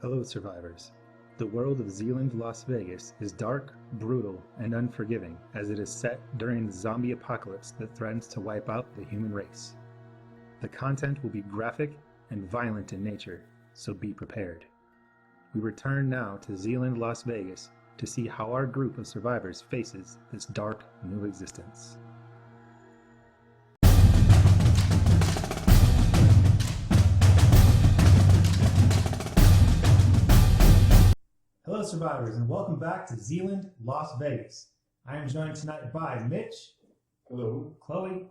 Hello, survivors. The world of Zealand, Las Vegas is dark, brutal, and unforgiving as it is set during the zombie apocalypse that threatens to wipe out the human race. The content will be graphic and violent in nature, so be prepared. We return now to Zealand, Las Vegas to see how our group of survivors faces this dark new existence. Hello, survivors, and welcome back to Zealand, Las Vegas. I am joined tonight by Mitch. Hello. Chloe.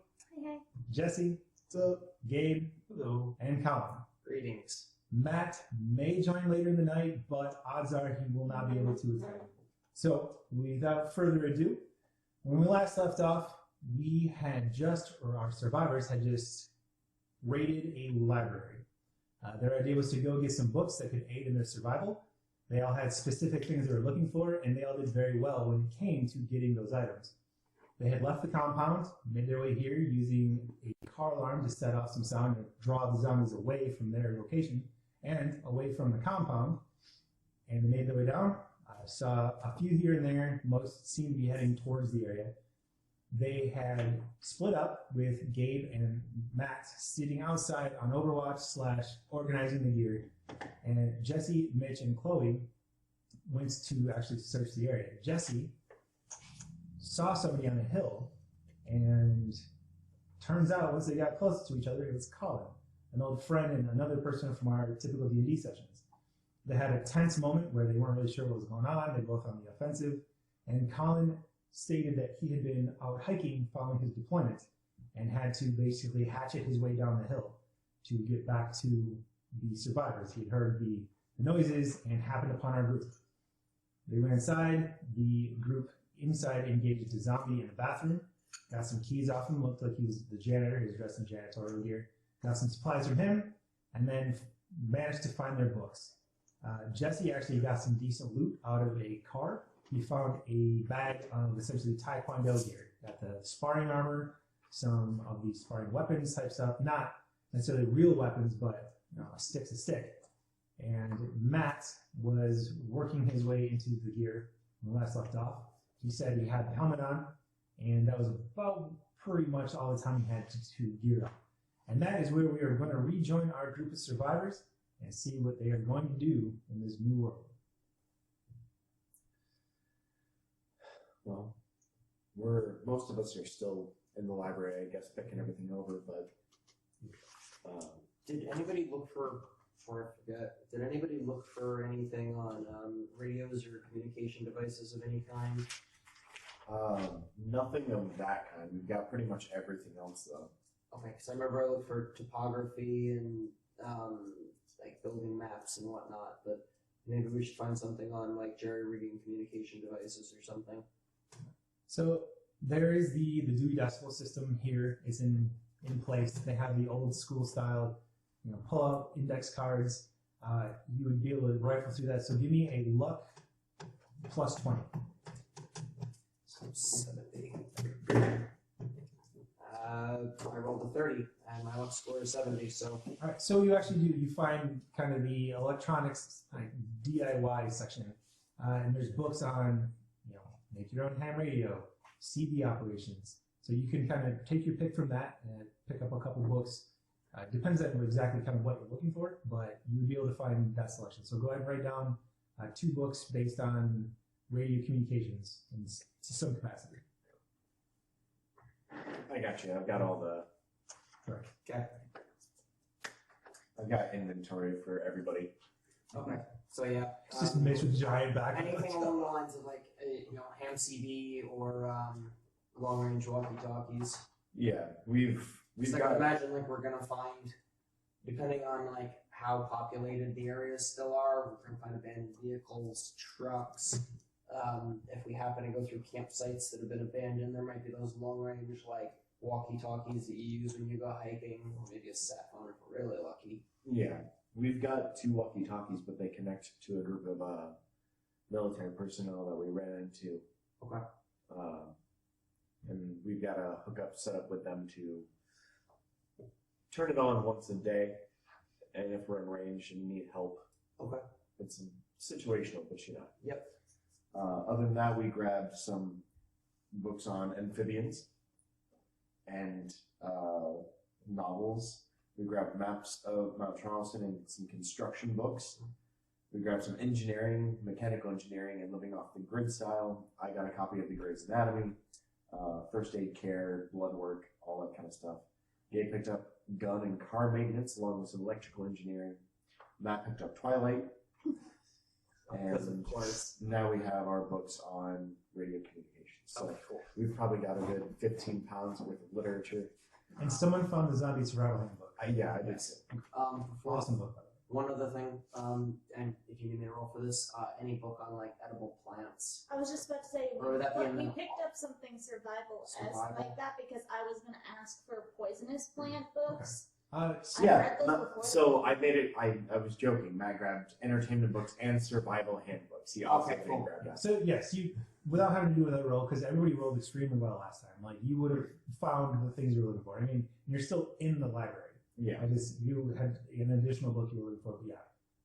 Hi. Jesse. What's up? Gabe. Hello. And Colin. Greetings. Matt may join later in the night, but odds are he will not be able to attend. So, without further ado, when we last left off, we had just, or our survivors had just raided a library. Their idea was to go get some books that could aid in their survival. They all had specific things they were looking for, and they all did very well when it came to getting those items. They had left the compound, made their way here using a car alarm to set off some sound and draw the zombies away from their location and away from the compound. And they made their way down. Saw a few here and there. Most seemed to be heading towards the area. They had split up with Gabe and Matt sitting outside on Overwatch / organizing the gear. And Jesse, Mitch, and Chloe went to actually search the area. Jesse saw somebody on a hill, and turns out once they got closer to each other, it was Colin, an old friend and another person from our typical D&D sessions. They had a tense moment where they weren't really sure what was going on. They both on the offensive, and Colin stated that he had been out hiking following his deployment and had to basically hatchet his way down the hill to get back to the survivors. He had heard the noises and happened upon our group. They went inside. The group inside engaged a zombie in the bathroom, got some keys off him, looked like he was the janitor, he was dressed in janitorial gear, got some supplies from him, and then managed to find their books. Jesse actually got some decent loot out of a car. He found a bag of essentially Taekwondo gear. Got the sparring armor, some of the sparring weapons type stuff, not necessarily real weapons, but a stick's a stick. And Matt was working his way into the gear when we last left off. He said he had the helmet on, and that was about pretty much all the time he had to gear up. And that is where we are going to rejoin our group of survivors and see what they are going to do in this new world. Well, most of us are still in the library, I guess, picking everything over, but did anybody look for, before I forget, did anybody look for anything on radios or communication devices of any kind? nothing of that kind. We've got pretty much everything else, though. Okay, because I remember I looked for topography and like building maps and whatnot, but maybe we should find something on like jerry-rigging communication devices or something. So there is the duty decimal system here. It's in place. They have the old school style, pull-out index cards. You would be able to rifle through that. So give me a luck plus 20. So 70. I rolled a 30, and my luck score is 70, so... All right, so you actually do. You find kind of the electronics DIY section, and there's books on, make your own ham radio, CD operations. So you can kind of take your pick from that and pick up a couple books. Depends on exactly kind of what you're looking for, but you would be able to find that selection. So go ahead and write down 2 books based on radio communications to some capacity. I got you. I've got all the... Right. Okay. I've got inventory for everybody. Okay. So yeah. It's just Mitch with giant back. Anything along the lines of like, ham CD or long-range walkie-talkies. Yeah, we've I got... can imagine like we're gonna find, depending on like how populated the areas still are, we're gonna find abandoned vehicles, trucks. If we happen to go through campsites that have been abandoned, there might be those long-range like walkie-talkies that you use when you go hiking, or maybe a sat phone if we're really lucky. Yeah, we've got 2 walkie-talkies, but they connect to a group of military personnel that we ran into. Okay. And we've got a hookup set up with them to turn it on once a day, and if we're in range and need help, Okay. it's situational, but you know. Yep. Other than that, we grabbed some books on amphibians and novels. We grabbed maps of Mount Charleston and some construction books. We grabbed some engineering, mechanical engineering, and living off the grid style. I got a copy of the Gray's Anatomy, first aid care, blood work, all that kind of stuff. Gabe picked up gun and car maintenance along with some electrical engineering. Matt picked up Twilight. Because And of course. now we have our books on radio communications. So we've probably got a good 15 pounds worth of literature. And someone found the zombie survival handbook. Yeah, I did. Before Awesome book, by the way. one other thing, and if you need me to roll for this, any book on like edible plants. I was just about to say, Or would that be in we the- picked up something survival-esque Survival? like that because I was going to ask for poisonous plant books. I've Yeah, read those before. so I made it, I was joking. Matt grabbed entertainment books and survival handbooks. He also Okay, cool. grabbed that. So yes, you without having to do that roll because everybody rolled extremely well last time. Like you would have found the things you were looking for. I mean, you're still in the library. Yeah. I just you had an additional book you were looking for, but yeah.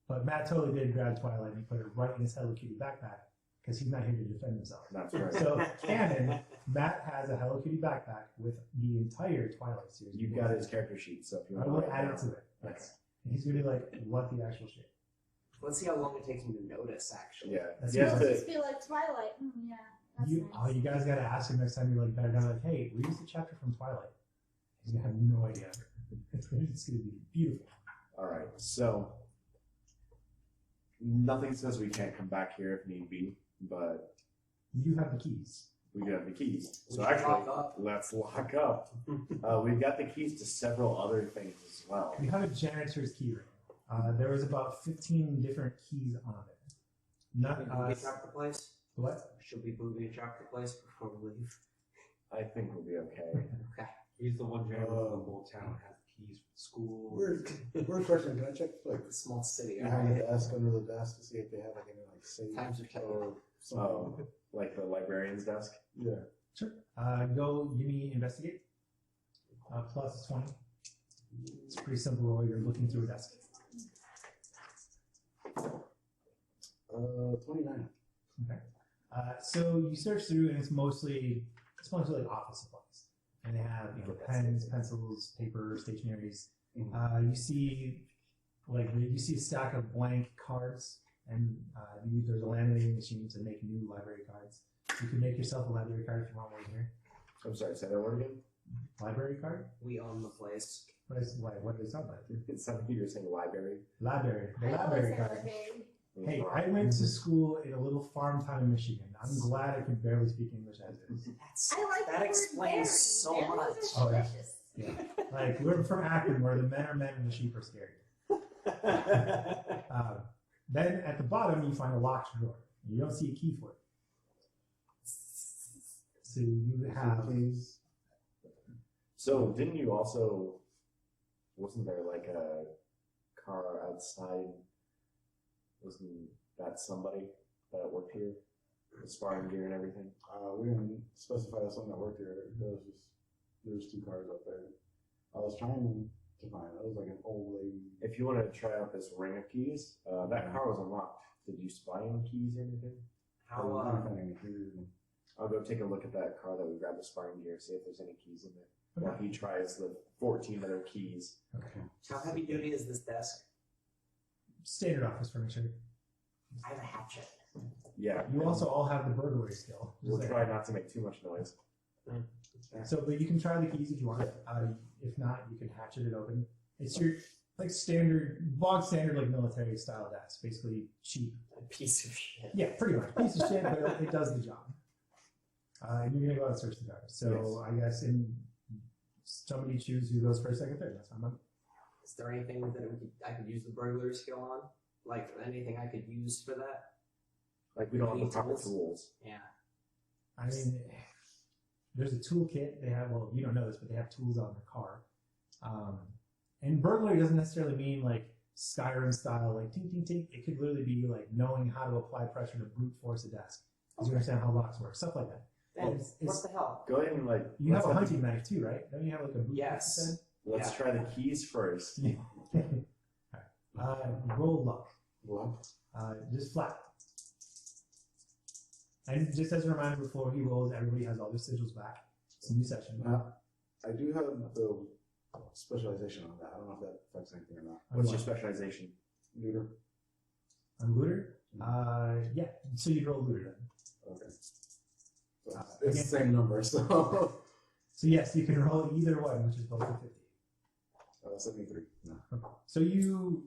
But Matt totally did grab Twilight and he put it right in his Hello Kitty backpack because he's not here to defend himself. That's right. So canon, Matt has a Hello Kitty backpack with the entire Twilight series. You've got his character sheet, so if you I want will to write add it it to down. it. Okay. Yes. And he's gonna be like, what the actual shit? Let's see how long it takes me to notice. Actually, Yeah. That's You I'll have good. to, just be like, Twilight, yeah, that's You nice. you guys gotta ask him next time you're like better down like, hey, read us a chapter from Twilight. He's gonna have no idea. It's gonna be beautiful. all right. So nothing says we can't come back here if need be, but You have the keys. we do have the keys. We So should actually, lock up. let's lock up. We've got the keys to several other things as well. You have a janitor's key ring. There was about 15 different keys on it. Not Should we booby trap the place? what? Should we booby trap the place before we leave? I think we'll be okay. He's the one janitor for the whole town, has the keys for the school. Weird question. Can I check like The small city, behind alright? the desk, under the desk, to see if they have like any like safe Times are tight. or something? Oh, like the librarian's desk. Yeah. Sure. Go give me investigate. Plus 20. It's pretty simple while you're looking through a desk. 29. Okay. So you search through, and it's mostly like office supplies, and they have pens, pencils, paper, stationaries. You see a stack of blank cards, and there's a laminating machine to make new library cards. You can make yourself a library card if you want one here. I'm sorry, say that word again. Library card? We own the place. What does it sound like? It's something you're saying library. Library. The I always library say card. library. Hey, I went to school in a little farm town in Michigan. I'm glad I can barely speak English as is. That's, I like that the explains word so berry. much. Berries Oh, are yeah. delicious. Yeah. Like, we're from Akron where the men are men and the sheep are scary. Then at the bottom, you find a locked drawer. You don't see a key for it. So you have. Please. So didn't you also? Wasn't there like a car outside? Wasn't that somebody that worked here? The sparring gear and everything. We didn't specify that someone that worked here. There's 2 cars up there. I was trying to find it. It was like an old lady. If you want to try out this ring of keys, that car was unlocked. Did you spy any keys or anything? I How was finding it here. I'll go take a look at that car that we grabbed the sparring gear, see if there's any keys in there. While he tries the 14 other keys. Okay. how heavy duty is this desk? Standard office furniture. I have a hatchet. Yeah. You also all have the burglary skill. which is We'll there. try not to make too much noise. So, but you can try the keys if you want. If not, you can hatchet it open. It's your like bog standard like military style desk, basically cheap. A piece of shit. Yeah, pretty much piece of shit, but it does the job. And you're gonna go out and search the cars. So I guess somebody choose who goes first, second, third. That's fine. Is there anything that I could use the burglary skill on? Like anything I could use for that? Like we don't have Any the proper tools? tools. Yeah. I mean, there's a toolkit. They have, well, you don't know this, but they have tools on their car. And burglary doesn't necessarily mean like Skyrim style, like tink, tink, tink. It could literally be like knowing how to apply pressure to brute force a desk. Because you understand how locks work, stuff like that. Then It's- what the hell? Go ahead and like. You have let's a hunting knife too, right? Don't you have like a boot? Yes. Let's Yeah. try the keys first. Roll luck. What? just flat. And just as a reminder, before he rolls, everybody has all their sigils back. It's a new session. I do have the specialization on that. I don't know if that affects anything or not. What's your specialization? Neuter. On looter? Yeah. So you roll looter then. Okay. So it's the same number, so. So yes, you can roll either one, which is both to 50. 73. No. So you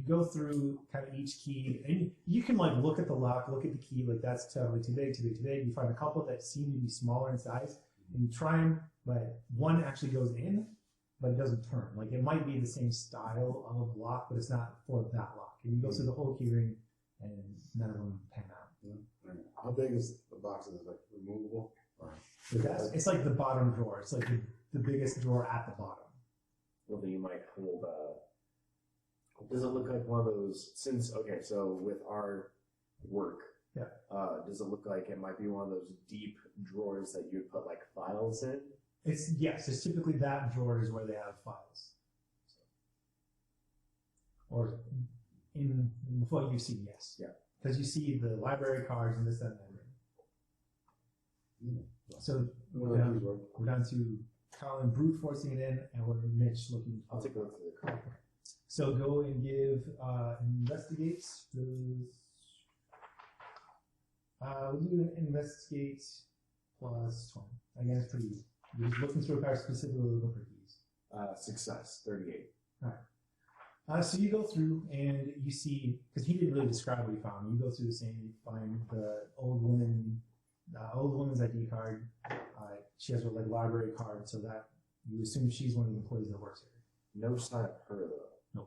go through kind of each key, and you can like look at the lock, look at the key, like that's totally too big, too big, too big. You find a couple that seem to be smaller in size, and you try them, but one actually goes in, but it doesn't turn. Like it might be the same style of lock, but it's not for that lock. And you go through the whole key ring, and none of them pan out. Yeah. How big is the box? Is it like removable? Or? It's like the bottom drawer. It's like the biggest drawer at the bottom. Well, then you might hold. Does it look like one of those? Okay, so with our work, yeah. Does it look like it might be one of those deep drawers that you would put like files in? Yes. It's typically that drawer is where they have files. Or in what you've seen, yes. Yeah. Because you see the library cards and this, that, and that. So we're down to Colin brute forcing it in, and we're Mitch looking. I'll take a look at the card. So go and give investigate. We'll do investigate plus 20. Again, it's pretty easy. You're just looking through a card specifically looking for keys. Success, 38. All right. So you go through and you see, because he didn't really describe what he found. You go through the same, you find the old woman's ID card. She has her like library card, so that you assume she's one of the employees that works here. No sign of her though.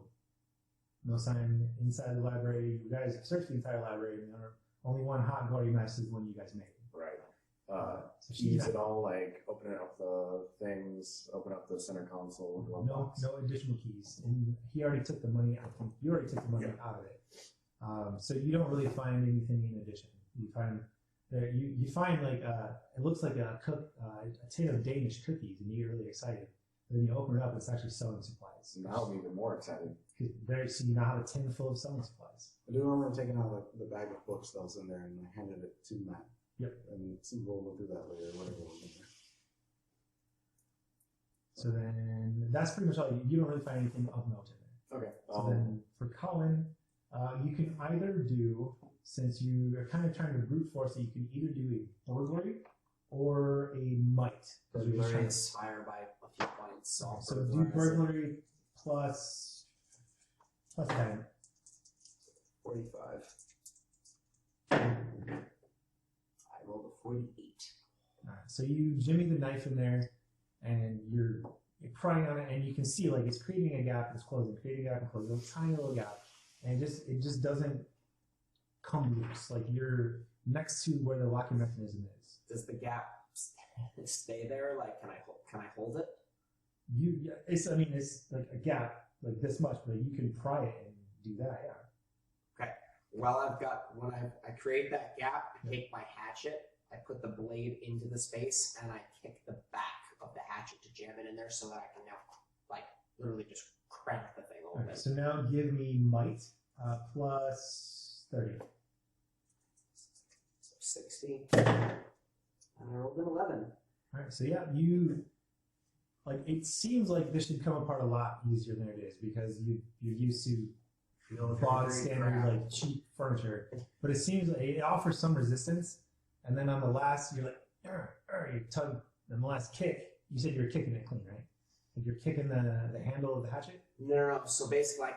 No sign inside the library. You guys searched the entire library, and only one hot and gaudy mess is the one you guys made. Right. So Keys at all, like opening up the things, open up the center console. No additional keys. And he already took the money. I think you already took the money out of it. So you don't really find anything in addition. You find there. You find like it looks like a tin of Danish cookies, and you get really excited. And then you open it up, it's actually sewing supplies. Now I'm even more excited. So you now have a tin full of sewing supplies. I do remember taking out the bag of books that was in there and I handed it to Matt. Yep. And we'll look through that later, whatever was in there. So then that's pretty much all. You don't really find anything of note in there. Okay. So then for Colin, you can either do, since you are kind of trying to brute force it, you can either do a burglary or a might. Burglary is higher by a few points. So do burglary plus 10. 45. I rolled a 48. All right, so you jimmy the knife in there, and you're prying on it, and you can see like it's creating a gap, it's closing, creating a gap, and closing, a tiny little gap, and it just doesn't come loose. Like you're next to where the locking mechanism is. Does the gap stay there? Like, can I hold it? It's like a gap like this much, but you can pry it and do that. Yeah. Okay. Well, when I create that gap, I take my hatchet, I put the blade into the space, and I kick the back of the hatchet to jam it in there so that I can now, like, literally just crank the thing a little bit. So now give me might plus 30. So 60. And I rolled an 11. All right. So yeah, it seems like this should come apart a lot easier than it is because you're used to bog standard like cheap furniture, but it seems like it offers some resistance. And then on the last, you're like, you tug. And the last kick, you said you were kicking it clean, right? Like you're kicking the handle of the hatchet. No. So basically, I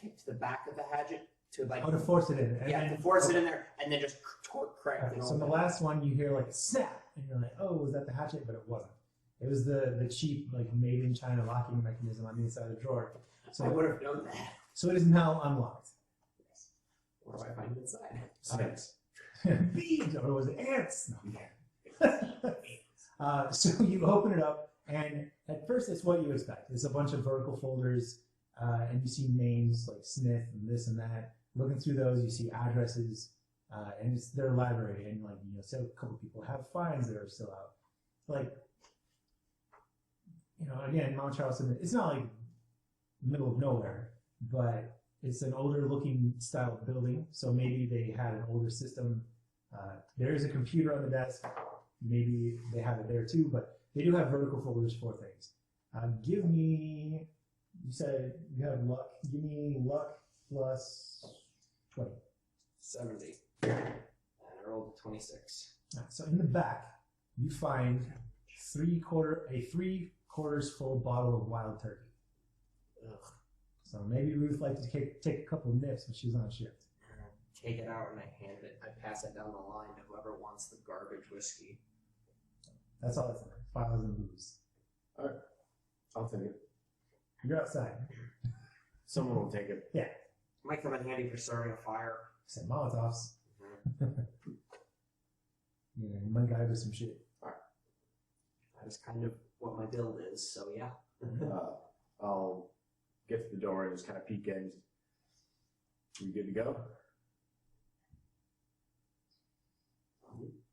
kicked the back of the hatchet to like. Oh, to force it in. And yeah, then, to force it in there, and then just crank it. So in the last one, you hear like a snap, and you're like, oh, was that the hatchet? But it wasn't. It was the cheap, like made in China locking mechanism on the inside of the drawer. So I would have known that. So it is now unlocked. What do I find inside? Snakes. Bees, or was it ants? No. So you open it up, and at first it's what you expect. It's a bunch of vertical folders, and you see names like Smith and this and that. Looking through those, you see addresses, and it's their library, and so a couple people have fines that are still out. Like, again, Mount Charleston, it's not like middle of nowhere, but it's an older looking style of building, so maybe they had an older system. There is a computer on the desk. Maybe they have it there too, but they do have vertical folders for things. Give me, you said you have luck. Give me luck plus 20. 70. And I rolled a 26. Alright, so in the back, you find a 3/4 full bottle of wild turkey. Ugh. So maybe Ruth liked to take a couple of nips when she was on shift. Take it out and I hand it. I pass it down the line to whoever wants the garbage whiskey. That's all it's in there. Files and booze. I'll take it. You're outside. Someone will take it. Might come in handy for starting a fire. Some Molotovs. Yeah, you might guy with some shit. That is kind of what my build is, so yeah. I'll get to the door and just kind of peek in. You good to go?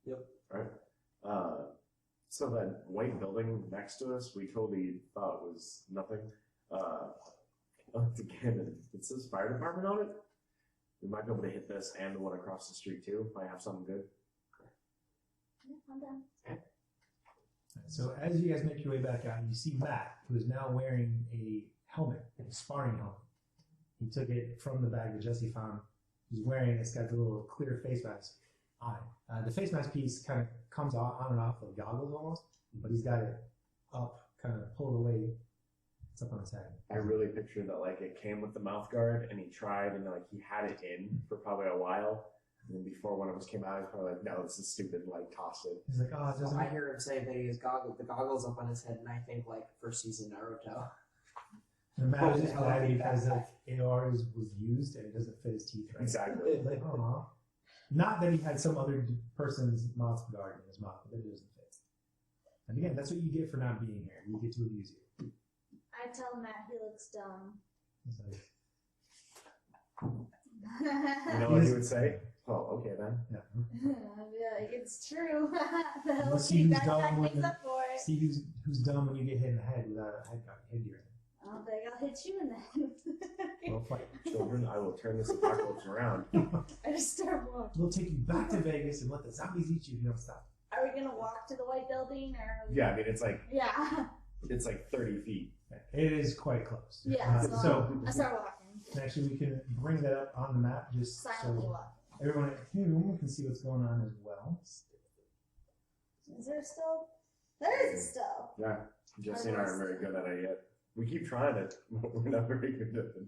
Yep. Alright. So that white building next to us, we totally thought was nothing. Looked again, and it says fire department on it. We might be able to hit this and the one across the street too. Might have something good. Yeah, I'm done. So as you guys make your way back out, you see Matt, who is now wearing a helmet, a sparring helmet. He took it from the bag that Jesse found. He's wearing it. It's got the little clear face mask on it. The face mask piece kind of comes on and off like goggles almost, but he's got it up, kind of pulled away. It's up on his head. I really picture that like it came with the mouth guard and he tried and like he had it in for probably a while. And then before one of us came out, he's probably like, no, this is stupid, and like tossed it. He's like, oh, it doesn't. I hear him say that he has the goggles up on his head, and I think like first season Naruto. And Matt was just mad because like AR was used and it doesn't fit his teeth right. Exactly. Like, aw. Not that he had some other person's mouth guard in his mouth, but it doesn't fit. And again, that's what you get for not being here. You get to abuse you. I tell Matt he looks dumb. It's like, You know what he would say? Oh, okay then. yeah. Yeah, it's true. We'll Look, see you who's guys dumb that when makes up for it. See who's dumb when you get hit in the head without a head gear. I don't think I'll hit you in the head. We'll fight. Children, I will turn this apocalypse around. I just start walking. We'll take you back to Vegas and let the zombies eat you if you don't stop. Are we gonna walk to the white building or? Yeah, I mean it's like Yeah. 30 feet. It is quite close. Yeah. So I start walking. actually, we can bring that up on the map just Silently so walking. everyone at home can see what's going on as well. Is there still? There is still. Yeah, Jesse and I are very good at it yet. We keep trying it, but we're not very good at it.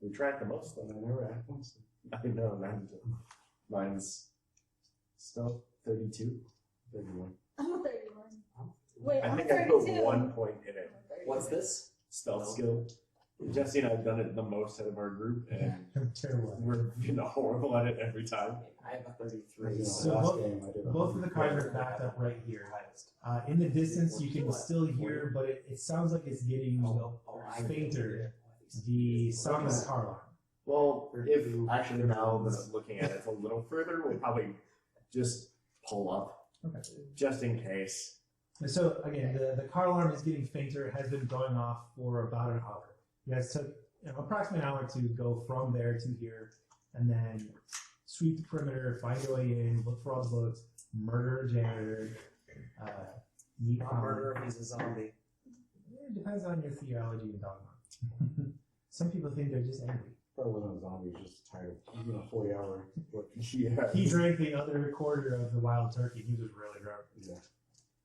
We tried the most though. I never had one. I know, mine's still 32. 31. I'm a 31. Wait, I I'm think a I put 32. 1 point in it. What's this? Stealth skill. Jesse and I have done it the most out of our group, and I'm terrible at it. we're horrible at it every time. I have a 33. So last both- game I did Both of the cars are backed up right here. In the distance, you can still hear, but it sounds like it's getting fainter. The sound of the car alarm. Well, if actually now that I'm looking at it, it's a little further, we'll probably just pull up, Okay. just in case. And so again, the car alarm is getting fainter. It has been going off for about an hour. You guys took approximately an hour to go from there to here, and then sweep the perimeter, find your way in, look for all the books, murder a janitor, meet Not murder if he's a zombie. It depends on your theology and dogma. Some people think they're just angry. Probably wasn't a zombie, he was just tired. 40 hour work. Yeah. He drank the other quarter of the wild turkey. He was really drunk. Yeah.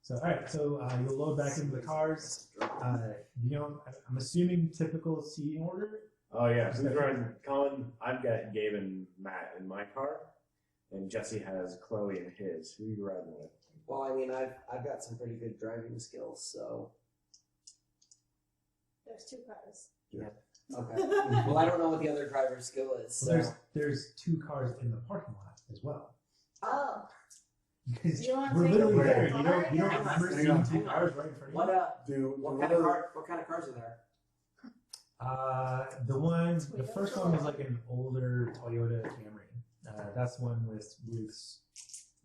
So, all right. So you'll load back into the cars. I'm assuming typical seating order. Oh yeah, who's riding? Colin, I've got Gabe and Matt in my car, and Jesse has Chloe in his. Who are you riding with? Well, I mean, I've got some pretty good driving skills, so There's 2 cars. okay. Well, I don't know what the other driver's skill is. So. Well, there's 2 cars in the parking lot as well. Oh. Because You wanna we're take literally a there. break? You don't Hang on, remember hang seeing on. 2 cars right in front of you. What kind of cars are there? The first one was like an older Toyota Camry. That's the one with Ruth's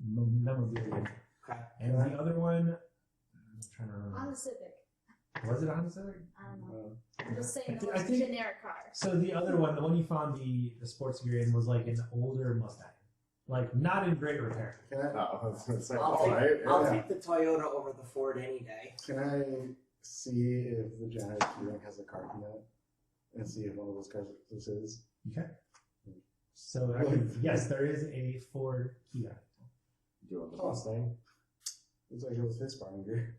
memorabilia. Okay. And the other one, I'm trying to remember. On the Civic. Was it a Honda Civic? I don't know. Uh, I'm just saying it I was a think- generic car. So the other one, the one you found the sports gear in, was like an older Mustang, like not in great repair. can I Oh, that's like, I'll, all right. I'll yeah. take the Toyota over the Ford any day. can I see if the Janet Keyring has a card in it, and see if one of those cars this is? Okay. So yes, there is a Ford Kia. Do you want the Mustang? Looks like it was his sparring gear.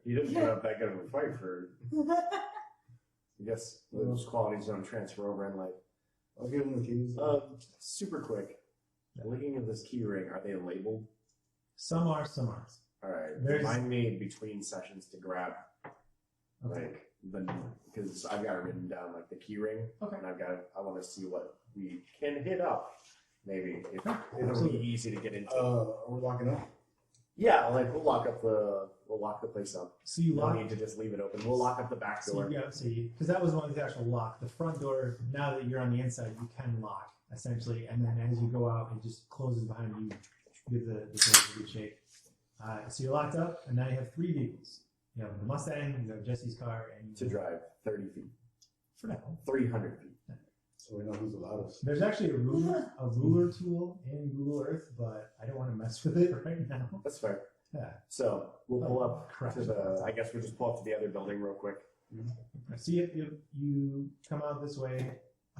He didn't put up that good of a fight for. I guess those qualities don't transfer over in life. I'll give him the keys. Super quick. Looking at this key ring, are they labeled? Some are, some aren't. All right. There's- Remind me between sessions to grab Okay. like because I've got it written down like the key ring, Okay. and I want to see what we can hit up. Maybe if Okay. it'll Absolutely. be easy to get into. Are we locking up? Yeah, like we'll lock the place up. So you No lock. need to just leave it open. We'll lock up the back So door. yeah, because that was one of the actual lock. The front door. Now that you're on the inside, you can lock essentially, and then as you go out, it just closes behind you. Give the door a good shake. So you're locked up, and now you have 3 vehicles. You have the Mustang, you have Jesse's car, and you To drive 30 feet, for now. 300 feet. So we know who's the loudest. There's actually a ruler tool in Google Earth, but I don't want to mess with it right now. That's fair. Yeah. So we'll pull up Correct. to the. I guess we'll just pull up to the other building real quick. See if you come out this way,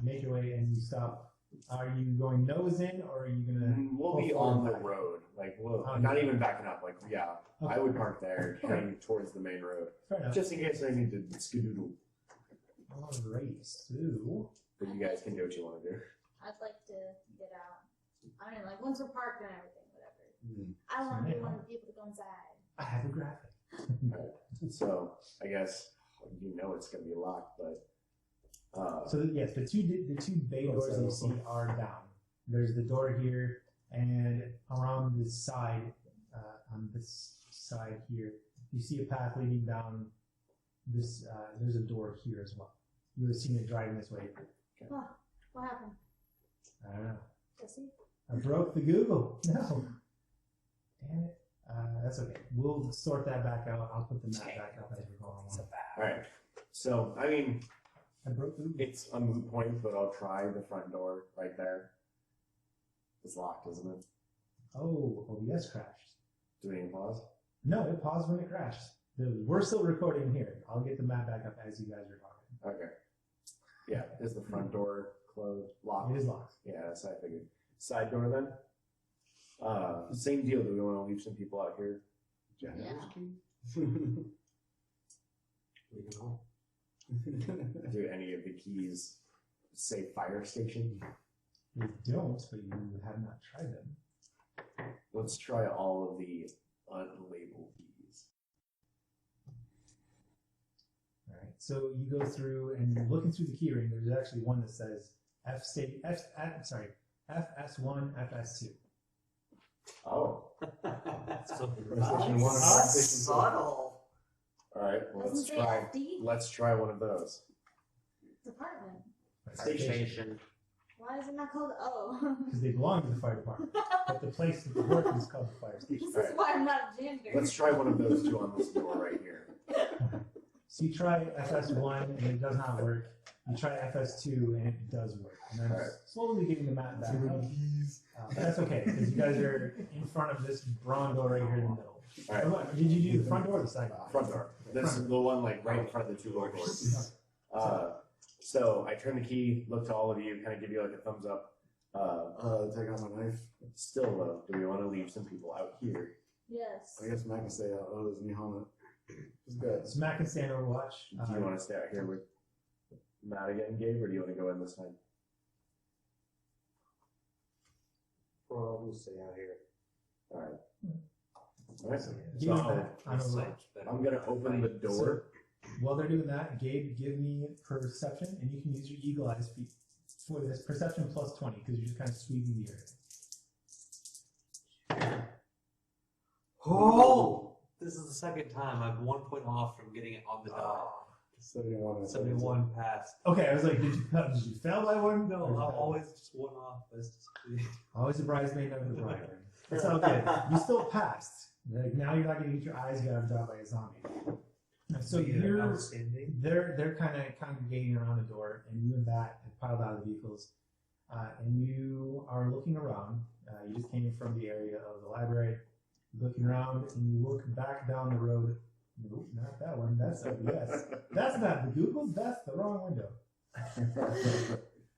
make your way, and you stop. Are you going nose in, or are you gonna? We'll be pull on forward the back? road. Like we'll Oh, not yeah. even backing up. Like yeah, Okay. I would park there, heading towards the main road, Fair enough. just in case I need to skedoodle. Alright, so But you guys can do what you want to do. I'd like to get out. I mean, like, once we're parked and everything, whatever. Hmm. I don't want to be Yeah. one of the people to go inside. I have a graphic. So I guess you know it's gonna be locked, but So yes, the two bay doors that you see are down. There's the door here, and around this side, on this side here, you see a path leading down. This there's a door here as well. You would have seen it driving this way. Huh. What happened? I don't know. Jesse? I broke the Google. No. Damn it. That's okay. We'll sort that back out. I'll put the map back up as we're going along. all right. So I mean, I broke the Google. it's a moot point, but I'll try the front door right there. It's locked, isn't it? Oh, OBS crashed. Do we need to pause? No, it paused when it crashed. We're still recording here. I'll get the map back up as you guys are talking. Okay. Yeah. Is the front door closed? Locked? It is locked. Yeah, that's what I figured. Side door then? Same deal. Do we want to leave some people out here? Janet. Yeah. Do any of the keys say fire station? We don't, but you have not tried them. Let's try all of the unlabeled keys. All right. So you go through and you're looking through the keyring. There's actually one that says FS1, FS2. Oh. PlayStation 1 and Ah, PlayStation 2. subtle. All right. Well, Doesn't say try. FD? Let's try one of those. Department. Station. Why is it not called O? Because they belong to the fire department. But the place that they work is called the fire station. This is why I'm not a janitor. Let's try one of those two on this door right here. So you try FS1 and it does not work. You try FS2 and it does work. And then Alright. slowly getting the map back up. That's okay, because you guys are in front of this brown door right here in the middle. All right. Or what, did you do the front door or the side door? Front door. This is the one like right in front of the two low doors. So I turn the key, look to all of you, kind of give you like a thumbs up. Take out my knife. Still though, do we want to leave some people out here? Yes. I guess Mac can say, oh, there's a new helmet. It's good. Smack and stand overwatch. Do you want to stay out here with Matt again, Gabe, or do you want to go in this time? Well, we'll stay out here. All right. All right. Give me So that on Overwatch. I'm gonna open the door. While they're doing that, Gabe, give me perception, and you can use your eagle eyes for this. Perception plus 20, because you're just kind of sweeping the area. Oh! This is the second time I'm 1 point off from getting it on the dot. 71 and 71 passed. Okay, I was like, did you fail by one? No, Or I'm fail? always just 1 off. That's just Always a bridesmaid, never the bride. It's all good. You still passed. Like now you're not gonna get your eyes gouged out by a zombie. So Yeah, you're outstanding. they're kind of congregating around the door, and you and that have piled out of the vehicles, and you are looking around. You just came from the area of the library, looking around, and you look back down the road. Nope, not that one. That's a yes. That's not the Googles. That's the wrong window.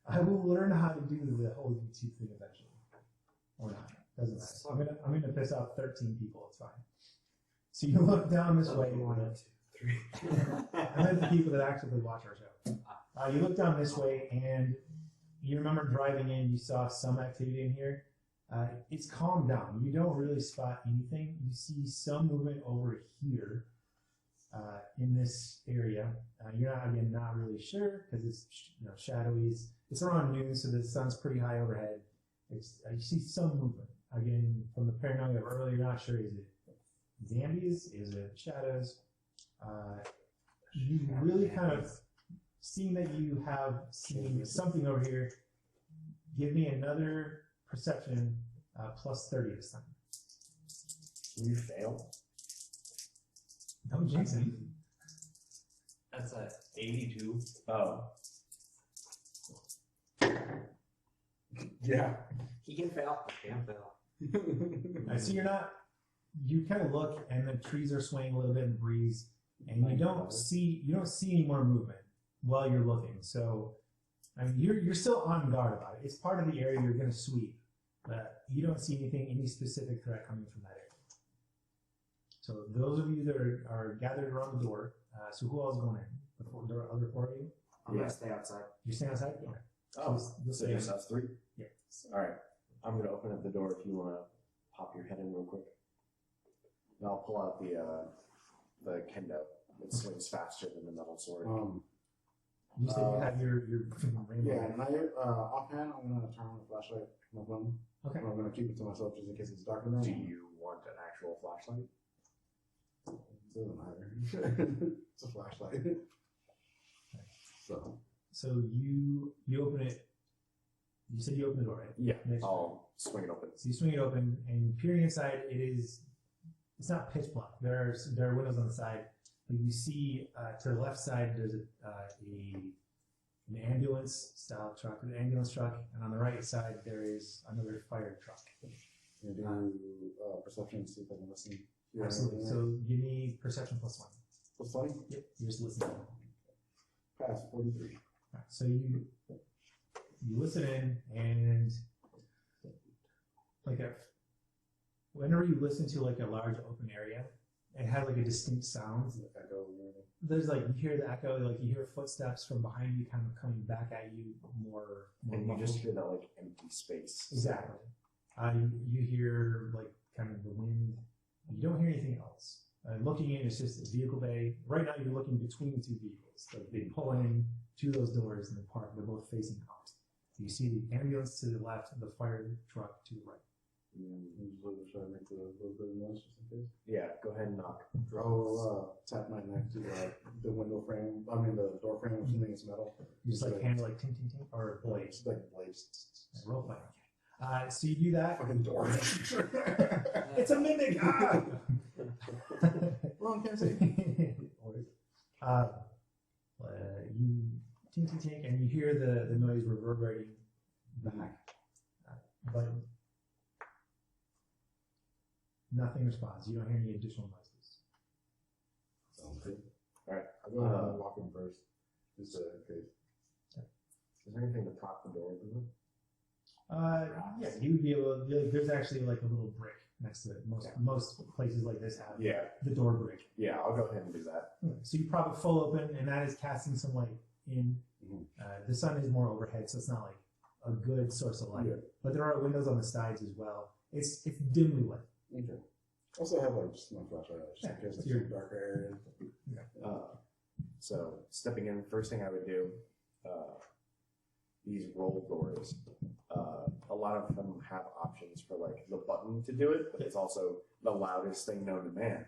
I will learn how to do the whole YouTube thing eventually, or not. Doesn't matter. I'm gonna piss off 13 people. It's fine. So you look down this way. 1, 2, 3. I meant the people that actually watch our show. You look down this way, and you remember driving in. You saw some activity in here. It's calmed down. You don't really spot anything. You see some movement over here in this area. You're not really sure because it's shadowy. It's around noon, so the sun's pretty high overhead. You see some movement. Again, from the paranoia of earlier, you're not sure. Is it zombies? Is it shadows? You really kind of seeing that you have seen something over here. Give me another perception plus 30 this time. You fail. Don't jinx it. That's a 82. Oh. Yeah. He can fail. Can't fail. So you kind of look, and the trees are swaying a little bit in the breeze, and you don't see any more movement while you're looking. So, I mean, you're still on guard about it. It's part of the area you're going to sweep, but you don't see any specific threat coming from that area. So those of you that are gathered around the door, so who else is going in? The other 4 of you? I'm gonna stay outside. You staying outside? Okay. Oh, This so just us 3? Yeah. All right. I'm going to open up the door if you want to pop your head in real quick. And I'll pull out the kendo. It swings faster than the metal sword. You said you have your rainbow. Yeah, and offhand, I'm gonna turn on the flashlight on my phone. Okay. I'm gonna keep it to myself just in case it's dark in there. Do you want an actual flashlight? It doesn't matter. It's a flashlight. So you open it. You said you open the door, right? Yeah. Next door. I'll swing it open. So you swing it open, and peering inside, it's not pitch black. There are windows on the side, but you see to the left side there's an ambulance style truck, an ambulance truck, and on the right side there is another fire truck. You do perception, see if I can listen. Absolutely. So you need perception +1. What's funny? Yep. You're just listening. Pass 43. Right, so you listen in, and whenever you listen to like a large open area, it has like a distinct sound. Echo. There's you hear the echo, you hear footsteps from behind you, kind of coming back at you more And you muffled. just hear that empty space. Exactly. You hear kind of the wind. You don't hear anything else. Looking in, it's just a vehicle bay. Right now, you're looking between the 2 vehicles. They pull in to those doors and they park. They're both facing out. You see the ambulance to the left, the fire truck to the right. Should I make the little bit of noise just in case? Yeah, go ahead and knock. Tap my neck to the window frame. I mean the door frame, assuming it's metal. You just hand ting ting ting, or blades. Like blades. Role playing. Okay. So you do that. Fucking door. It's a mimic. Ah! Wrong, can't say. You ting ting ting, and you hear the noise reverberating back, but nothing responds. You don't hear any additional noises. Sounds good. All right. I'll go ahead and walk in first, just in case. Is there anything to prop the door open with? Yeah, you would be able to. There's actually a little brick next to it. Most places like this have the door brick. Yeah, I'll go ahead and do that. So you prop it full open, and that is casting some light in. The sun is more overhead, so it's not a good source of light. Yeah. But there are windows on the sides as well. It's dimly lit. Okay. Also have just my flashlight just in case it's Your- a darker area. So stepping in, first thing I would do, these roll doors. A lot of them have options for the button to do it, but it's also the loudest thing known to man.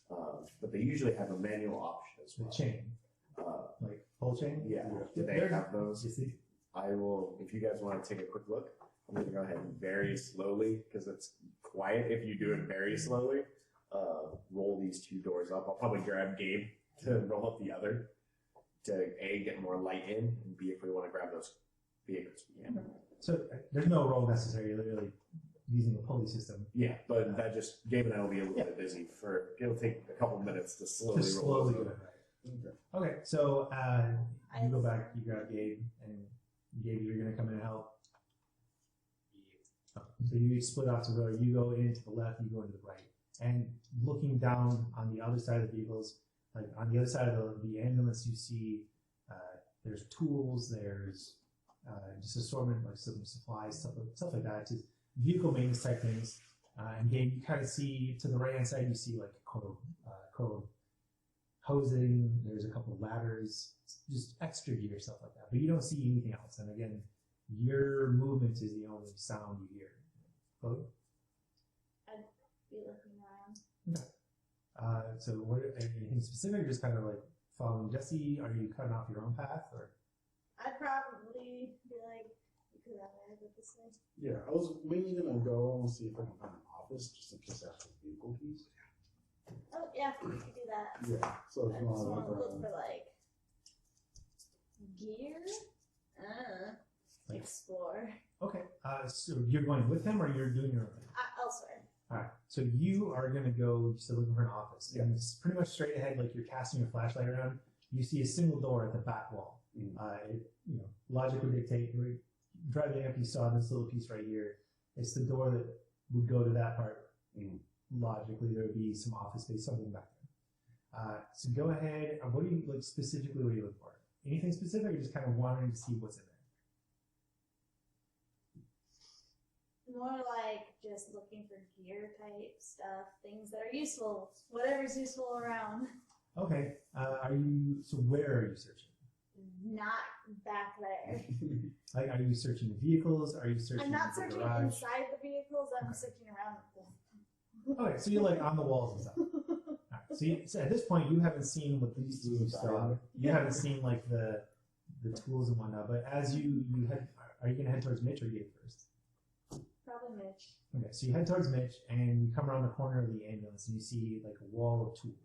But they usually have a manual option as The well. chain, pull chain. Yeah. Do they have those? I will, if you guys want to take a quick look, I'm going to go ahead and very slowly, because it's quiet if you do it very slowly. roll these two doors up. I'll probably grab Gabe to roll up the other to A, get more light in, and B, if we want to grab those vehicles, we can. So there's no roll necessary. You're literally using the pulley system. Yeah, but that just, Gabe and I will be a little bit busy it'll take a couple minutes to slowly roll those do over. it. Okay, so you go back, you grab Gabe, and Gabe, you're going to come in and help. So you split off to go, you go in to the left, you go into the right. And looking down on the other side of the vehicles, like on the other side of the ambulance, you see there's tools, there's just assortment like some supplies, stuff like that, just vehicle maintenance type things. And Gabe, you kind of see to the right hand side, you see like coil hosing. There's a couple of ladders, just extra gear, stuff like that. But you don't see anything else. And again, your movement is the only sound you hear. Chloe? I'd be looking around. Okay. So what, anything specific, or just kind of like following Jesse? Are you cutting off your own path, or? I'd probably be like, you could have it this way. Yeah, I was mainly gonna go and see if I can find an office just in case I have some vehicle keys. Oh, yeah, you could do that. Yeah, so if I you just want want to to look look around. for, like, gear? Like- Explore. Okay. So you're going with him, or you're doing your own thing? Elsewhere. All right. So you are going to go just looking for an office, and it's pretty much straight ahead, like you're casting your flashlight around. You see a single door at the back wall. Logic would dictate. You're driving up, you saw this little piece right here. It's the door that would go to that part. Logically, there would be some office space, something back there. So go ahead. What do you like specifically? What are you looking for? Anything specific, or just kind of wanting to see what's in there? More like just looking for gear type stuff, things that are useful, whatever's useful around. Okay. So where are you searching? Not back there. Like, are you searching the vehicles? Are you searching I'm not the searching garage? inside the vehicles, I'm searching around them. Okay, so you're like on the walls and stuff. Alright, so at this point, you haven't seen what these two still have. You haven't seen like the tools and whatnot. But as you head, are you gonna head towards Mitch or Gabe first? Probably Mitch. Okay, so you head towards Mitch, and you come around the corner of the ambulance, and you see like a wall of tools.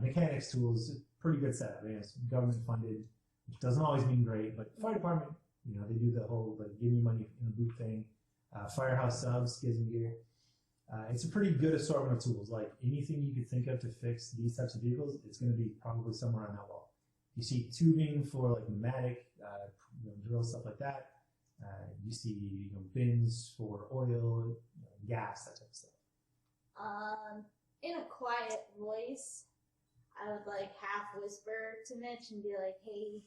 Mechanics tools, pretty good setup. It's government funded, which doesn't always mean great, but fire department, they do the whole like give me money in the boot thing. Firehouse subs gives them gear. It's a pretty good assortment of tools. Like anything you could think of to fix these types of vehicles, it's going to be probably somewhere on that wall. You see tubing for like pneumatic, drill, stuff like that. You see bins for oil, gas, that type of stuff. In a quiet voice, I would like half whisper to Mitch and be like, hey,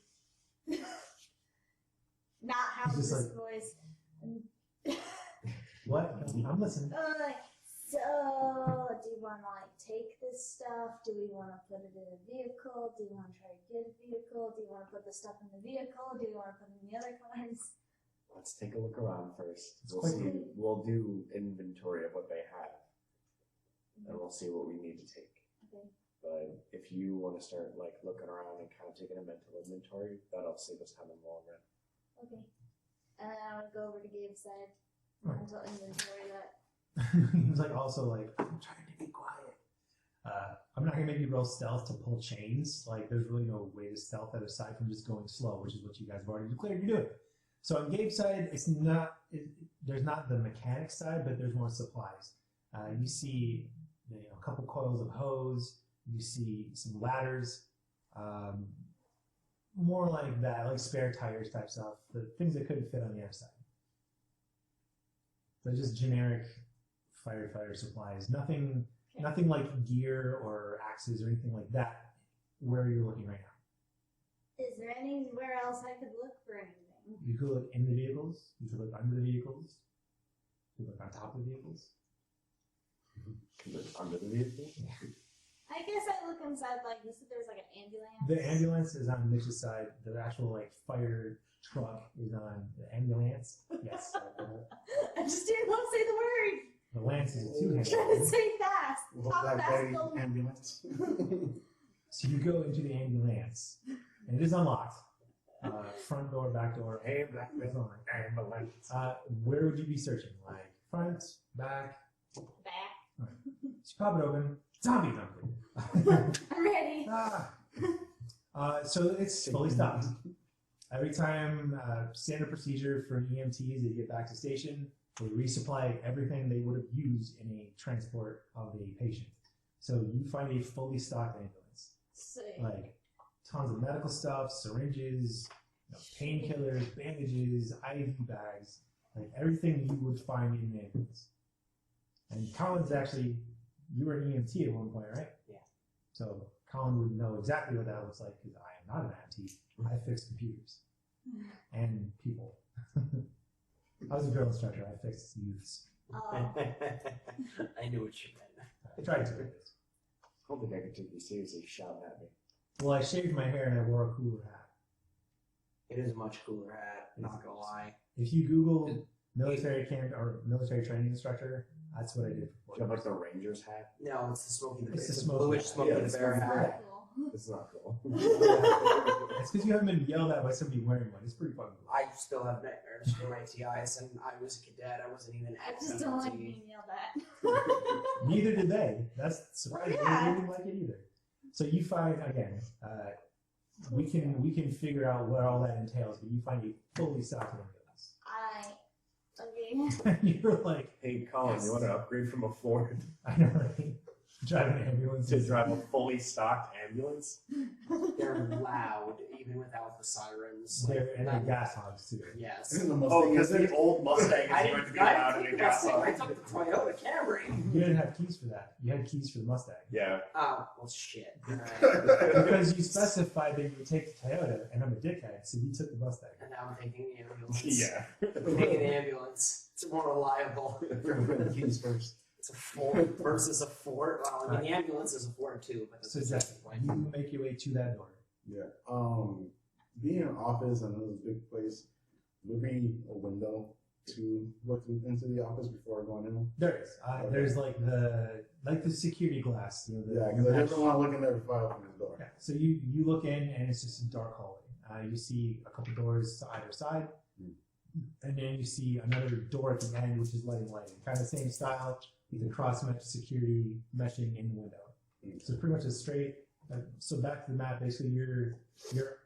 not have He's this just voice. What? I'm listening. So, do you want to like take this stuff? Do we want to put it in a vehicle? Do you want to try to get a vehicle? Do you want to put the stuff in the vehicle? Do you want to put it in the other cars? Let's take a look around first. It's We'll quite see. good. We'll do inventory of what they have, and we'll see what we need to take. Okay. But if you want to start like looking around and kind of taking a mental inventory, that'll save us time in the long run. Okay. And then I would go over to Gabe's side Right. until inventory that. He's like also like, I'm trying to be quiet. I'm not gonna make you roll stealth to pull chains. Like there's really no way to stealth that aside from just going slow, which is what you guys have already declared you're doing. So on Gabe's side, there's not the mechanic side, but there's more supplies. You see a couple coils of hose. You see some ladders, more like that, like spare tires type stuff, the things that couldn't fit on the other side. So just generic firefighter supplies, nothing like gear or axes or anything like that where you're looking right now. Is there anywhere else I could look for anything? You could look in the vehicles, you could look under the vehicles, you could look on top of the vehicles. Under the vehicle? I guess I look inside, like you said there's like an ambulance. The ambulance is on Mitch's side, the actual like fire truck is on the ambulance. Yes. I just didn't want to say the word. The lance is a I'm trying to two-handed. say fast. Well, Talk that fast. very Go. ambulance. So you go into the ambulance, and it is unlocked. Front door, back door, ambulance. Where would you be searching? Like front, back? Back. So you pop it open. Zombie dumpling. I'm ready. So it's fully stocked. Every time, standard procedure for EMTs, they get back to station, they resupply everything they would have used in a transport of a patient. So you find a fully stocked ambulance, Sick. like tons of medical stuff, syringes, painkillers, bandages, IV bags, like everything you would find in an ambulance. And Colin's actually, you were an EMT at one point, right? Yeah. So Colin would know exactly what that looks like because I am not an EMT. I fix computers and people. I was a drill instructor. I fixed youths. Oh, I knew what you meant. I tried to. I don't think I could take you seriously shouting at me. Well, I shaved my hair and I wore a cooler hat. It is a much cooler hat, not gonna lie. If you Google military camp or military training instructor, that's what I did for Do you have 4 like the Ranger's hat? No, it's the Smokey the Bear. It's the It's the Smokey bluish hat. Smokey Yeah, the the Bear Smokey the hat. Bear. cool. It's not cool. It's because you haven't been yelled at by somebody wearing one. It's pretty fucking cool. I still have nightmares from my TIs, and I was a cadet. I wasn't even I at just don't like BMT. being yelled at. Neither did they. That's surprising. Yeah. They didn't like it either. So you find again, we can figure out what all that entails, but you find a fully stocked ambulance. Okay. And you're like, Hey, Colin, you want to upgrade from a Ford I know, right? Driving an ambulance to drive a fully stocked ambulance? They're loud, even without the sirens. And they're that- gas hogs too. Yes. And the Oh, Mustang because is the old Mustang I is didn't, going to be I loud didn't in a think gas about it. I hog. took the Toyota Camry. You didn't have keys for that. You had keys for the Mustang. Yeah. Oh, well, shit. Alright. Because you specified that you would take the Toyota, and I'm a dickhead, so you took the Mustang. And now I'm taking the ambulance. Yeah. I'm taking the ambulance. It's more reliable. keys first. It's a Ford versus a Ford. Well, I mean, the ambulance is a Ford too, but that's So beside Zach, the point. you make your way to that door. Yeah. Being in an office and this big place, would be a window to look into the office before going in. There is. There's like the security glass. You know, the, Yeah, because I just want to look in there before I open the door. Yeah. So you look in, and it's just a dark hallway. You see a couple doors to either side, and then you see another door at the end, which is lighting. Kind of same style. The cross mesh security meshing in the window. So pretty much a straight. So back to the map. Basically, you're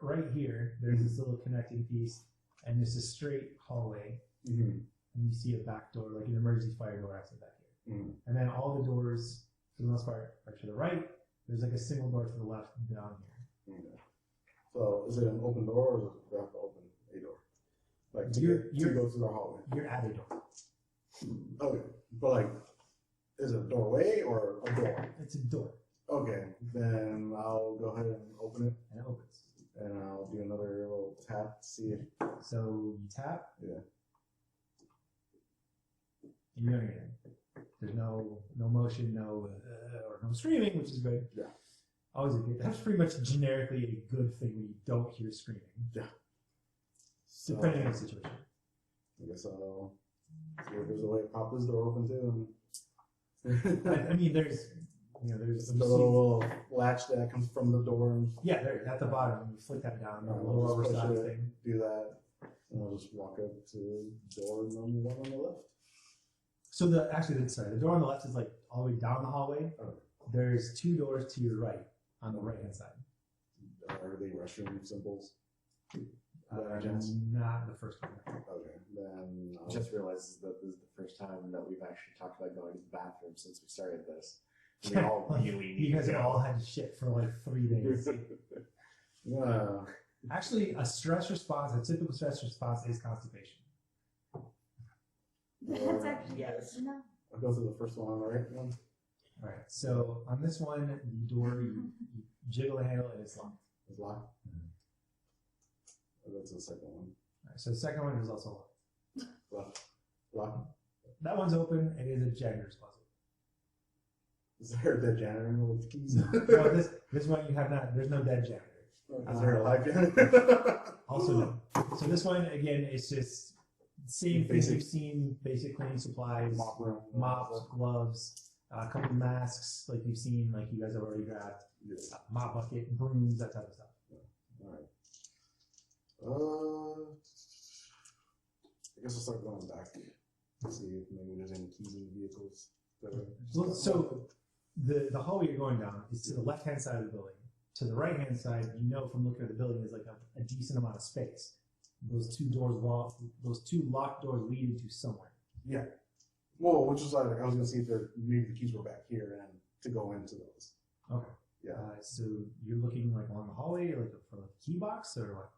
right here. There's this little connecting piece, and there's a straight hallway, Mm-hmm. and you see a back door, like an emergency fire door, exit back here. Mm-hmm. And then all the doors, for the most part, are to the right. There's like a single door to the left down here. Okay. So is it an open door or do you have to open a door? Like to You're- go through the hallway. You're at a door. Okay. But like, is it a doorway or a door? It's a door, Okay. Then I'll go ahead and open it and it opens. and I'll do another little tap to see if So you tap. Yeah. And you don't hear anything. There's no motion, or no screaming, which is good. Yeah. Always a good. That's pretty much generically a good thing when you don't hear screaming, so, depending on the situation. I guess I'll see if there's a way to pop this door open too. I mean, there's Just a little latch that comes from the door and yeah, there at the bottom. You flick that down, a little just push oversized it. thing. do that. And I'll just walk up to the door and then the one on the left. So the door on the left is like all the way down the hallway. Okay. There's 2 doors to your right on the right hand side. Are they restroom symbols? Not the first one. Okay, then I'll Just realized that this is the first time that we've actually talked about going to the bathroom since we started this. We all really need You guys to have go. all had shit for like 3 days. Actually, a typical stress response is constipation. That's actually Yes. good to know. I'll go through the first one on the right one. All right. So on this one, the door you jiggle the handle and it's locked. It's locked. I'll go to the second one. All right, so the second one is also locked. Locked. That one's open. It is a janitor's closet. Is there a dead janitor with keys? No, this one you have not. There's no dead janitor. Is there a live janitor? Also no. So this one again, it's just same things you've seen: basic cleaning supplies, Mop room. mops, gloves, a couple of masks, like you've seen, like you guys have already grabbed, Yeah. mop bucket, brooms, that type of stuff. Alright. I guess I'll start going back to see if maybe there's any keys in the vehicles. Well, so the hallway you're going down is to the left-hand side of the building. To the right-hand side, you know from looking at the building is like a decent amount of space. Those two locked doors lead into somewhere. Yeah. Well, which was like I was gonna see if maybe the keys were back here and to go into those. Okay. Yeah. So you're looking like along the hallway, like for like a key box, or what?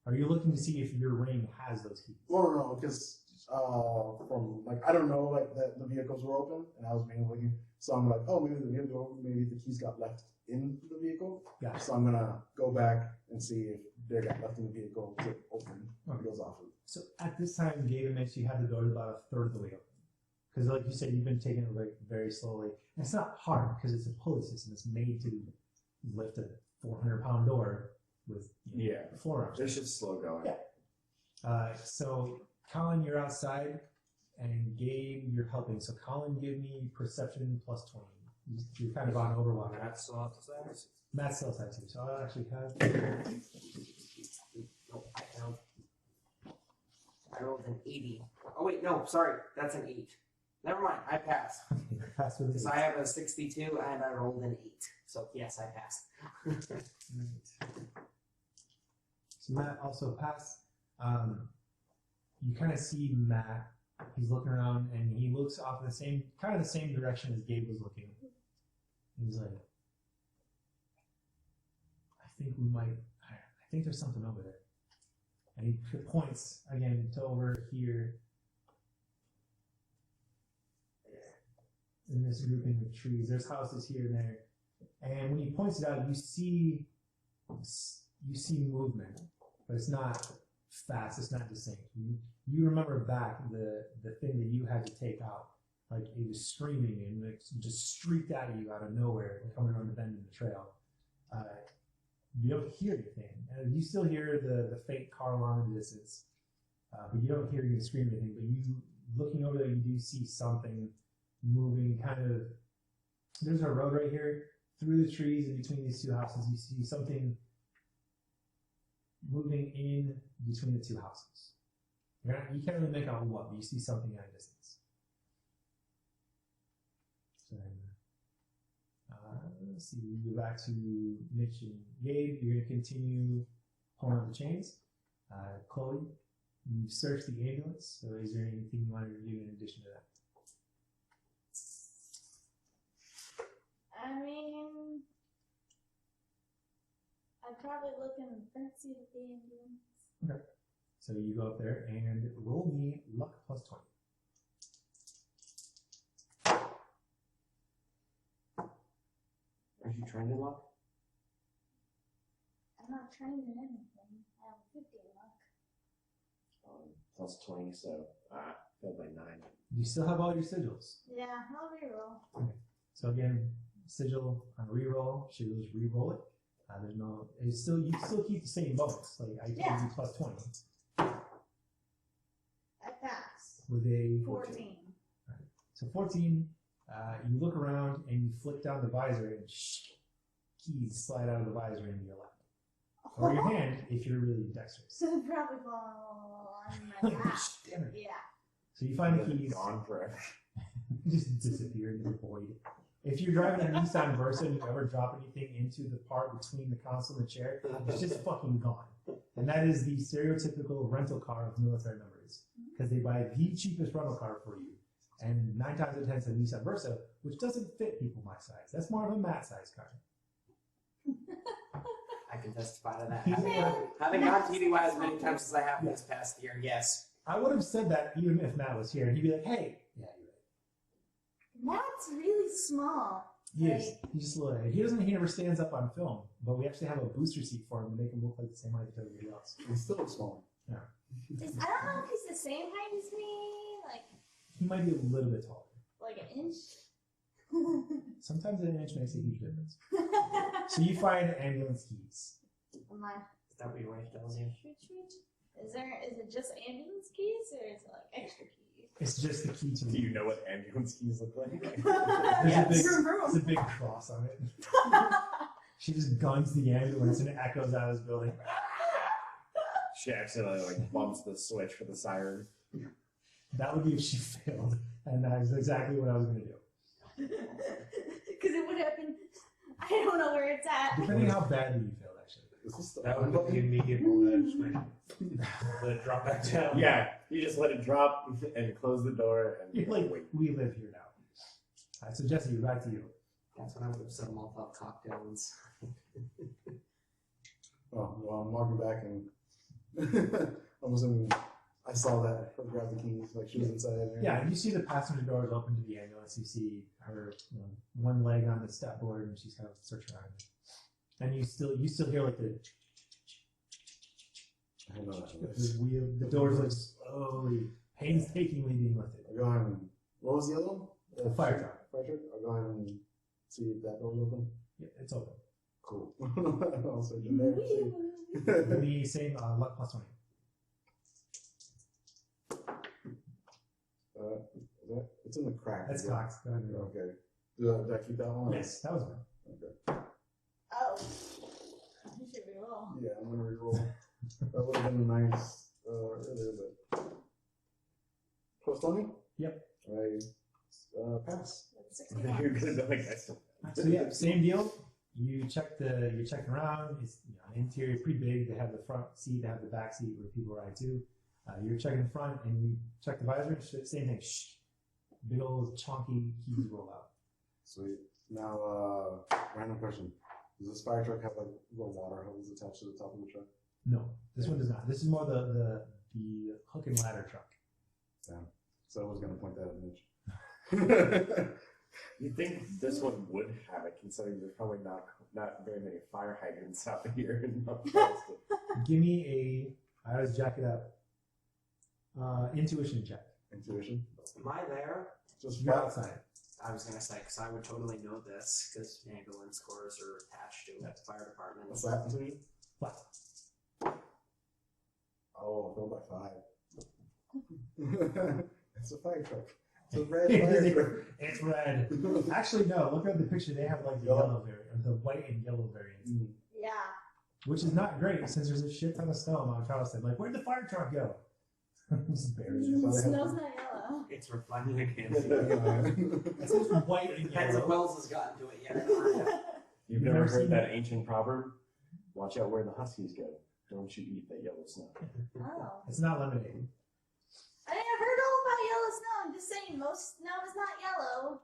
Are you looking to see if your ring has those keys? Well, no, because from like I don't know like that the vehicles were open and I was mainly looking, so I'm like, oh, maybe the vehicle open, maybe the keys got left in the vehicle. Yeah. So I'm gonna go back and see if they got left in the vehicle to open those off of. So at this time, Gabe admits you had to go to about a third of the way open. Because like you said, you've been taking it like very slowly. And it's not hard because it's a pulley system. It's made to lift a 400-pound door with floor arms. It's just slow going. Yeah. So Colin, you're outside, and Gabe, you're helping. So Colin, give me perception plus 20. You're kind of on overwatch. Matt still outside? Matt's still outside too. So I'll actually have. Nope, I rolled an 80. Oh wait, no, sorry, that's an 8. Never mind, I passed. Pass with Because I have a 62 and I rolled an 8. So yes, I passed. So Matt also passed. You kind of see Matt. He's looking around and he looks off in the same direction as Gabe was looking. He's like, I think there's something over there. And he points again to over here in this grouping of trees. There's houses here and there. And when he points it out, you see movement, but it's not fast. It's not distinct. You remember back the thing that you had to take out. Like it was screaming and it just streaked at you out of nowhere, coming around the bend in the trail. You don't hear anything. You still hear the faint car alarm in the distance, but you don't hear you scream anything. But you, looking over there, you do see something moving kind of. There's a road right here. Through the trees in between these two houses, you see something moving in between the two houses. You can't really make out what, but you see something at a distance. So, let's see, we go back to Mitch and Gabe. You're going to continue pulling on the chains. Chloe, you searched the ambulance, so is there anything you wanted to do in addition to that? I mean, I'd probably look in the front seat of the ambulance. Okay. So you go up there and roll me luck plus 20. Are you trained in luck? I'm not trained in anything. I have 50 luck. Plus 20, so failed by 9. You still have all your sigils. Yeah, I'll reroll. So again, sigil on reroll, should just reroll it. There's no, you still keep the same bonus. Like I told you plus 20. I pass. With a 14. Right. So 14, you look around and you flick down the visor and keys slide out of the visor into your lap. Or your hand if you're really dexterous. So it'd probably fall on my lap. Damn it. Yeah. So you find the keys. Gone forever. Just disappear into the void. If you're driving a Nissan Versa and you ever drop anything into the part between the console and the chair, it's just fucking gone. And that is the stereotypical rental car of military members. Because they buy the cheapest rental car for you. And 9 times out of 10 it's a Nissan Versa, which doesn't fit people my size. That's more of a Matt size car. I can testify to that. Having gone TDY as many times as I have this past year, yes. I would have said that even if Matt was here, and he'd be like, "Hey, yeah, you're right." Matt's really small. He is. He's just a little. He never stands up on film, but we actually have a booster seat for him to make him look like the same height as everybody else. He's still small. Yeah. I don't know if he's the same height as me. He might be a little bit taller. Like an inch. Sometimes an inch makes a huge difference. So you find ambulance keys. Am I? Is that what your wife tells you? Is it just ambulance keys or is it like extra keys? It's just the key to. Do you know what ambulance keys look like? There's a big cross on it. She just guns the ambulance and it echoes out of this building. She accidentally bumps the switch for the siren. That would be if she failed, and that is exactly what I was going to do. Because it would happen. I don't know where it's at. Depending how badly you failed, actually. Is this the That would be the immediate one that I just went, let it drop back down. Yeah, you just let it drop and close the door and You're like, wait. we live here now. So Jesse, back to you. That's when I would have said Molotov cocktails. Oh, well, I'm walking back and I'm assuming I saw that her grab the keys, like she was inside. And Yeah, you see the passenger doors open to the ambulance. You see her, one leg on the step board, and she's kind of searching around. And you still hear like the I know that. wheel, the doors like slowly, painstakingly being lifted. I'll go ahead and, what was the other one? The fire truck. Fire truck? I'll go ahead and see if that door's open. Yeah, it's open. Cool. I'll search in there and see. Give me same luck plus 20. Is that, it's in the crack. That's is it? cocked. Go ahead and roll. Okay. Do I keep that one? Yes, that was one. Okay. Oh. You should be wrong. Yeah, I'm gonna reroll. That would have been nice earlier, but plus 20? Yep. I pass. That's You're 61. gonna be like, I still. So yeah, same deal. You're checking around. It's interior pretty big. They have the front seat, they have the back seat where people ride too. You're checking the front and you check the visor. Same thing. Shh. Big old chunky keys roll out. Sweet. Now, random question. Does this fire truck have like little water hose attached to the top of the truck? No, this one does not. This is more the hook and ladder truck. Damn. So I was gonna point that at Mitch. You'd think this one would have it, considering there's probably not very many fire hydrants out here in North Charleston. Give me I always jack it up. Intuition check. Intuition. Am I there? Just You're flat. outside. I was gonna say, because I would totally know this, because ambulance corps are attached to the fire department. What's that? Intuition? Flat. Oh, I fell by 5. It's a fire truck. It's a red It fire is. truck. It's red. Actually, no. Look at the picture. They have like the yellow variant, or the white and yellow variant, Yeah. which is not great since there's a shit ton of snow in Mount Charleston. Like, where'd the fire truck go? Just buried. So they have- Snow's not yellow. It's reflecting, I can't see. It says white and Depends if yellow. Wells has gotten to it yet. You've Never never seen heard that ancient proverb? Watch out where the huskies go. Don't you eat that yellow snow. Oh. It's not lemonade. I never heard all about yellow snow. I'm just saying most snow is not yellow.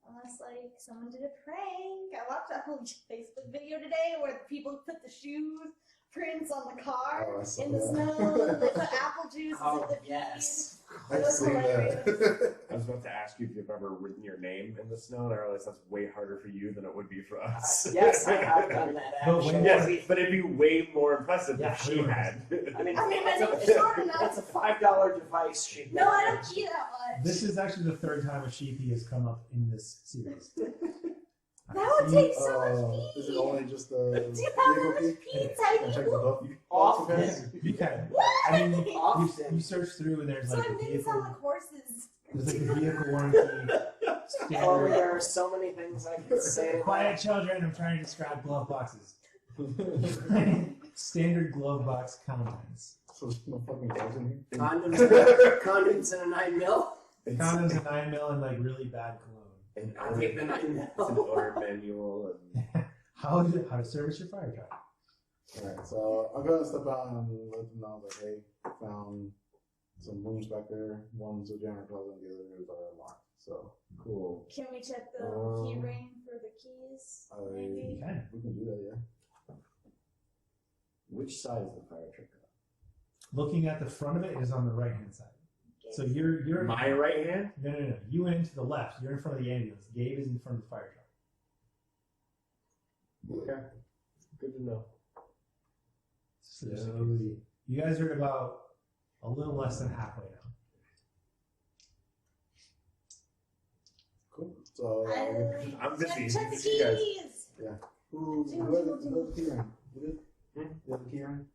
Unless, like, someone did a prank. I watched a whole Facebook video today where the people put the shoe prints on the car Oh, I saw in the that. snow. And they put apple juice as Oh, like the yes. I've was seen hilarious. that. I was about to ask you if you've ever written your name in the snow, and I realized that's way harder for you than it would be for us. Yes, I have done that But actually. when- Yes, but it'd be way more impressive Yeah, if she sure. had. I mean, I mean, my it's name's a, short enough. it's a $5 device. She No, I don't eat that much. This is actually the third time a sheepy has come up in this series. That would take so much Is pee. it only just the Do you have vehicle that much key? pee Can I inside check you? the book? Often. You can. I mean, Often. you search through and there's So like I'm the making sound vehicle. like horses. There's like the vehicle warranty. Oh, Standard, there are so many things I could say. to quiet that. children. I'm trying to describe glove boxes. Standard glove box contents. So there's no fucking drugs in here? Condoms in a 9mm. Condoms, a 9mm, and like really bad cologne. An I'll take the 9mm. It's an order manual. And How to service your fire truck. Alright, so I'll go ahead and step out and let them know that, hey, found some rooms back there. One's a janitor closet and the others are locked. So, cool. Can we check the key ring for the keys? You Maybe. can. We can do that, yeah. which side is the fire truck on? Looking at the front of it is on the right hand side. So you're My right hand? no. You went into the left. You're in front of the ambulance. Gabe is in front of the fire truck. Okay. Good to know. Slowly. You guys are at about a little less than halfway now. Cool. So, I'm busy. Check the Busy guys. keys. who has the key ring? You good? You have the key ring?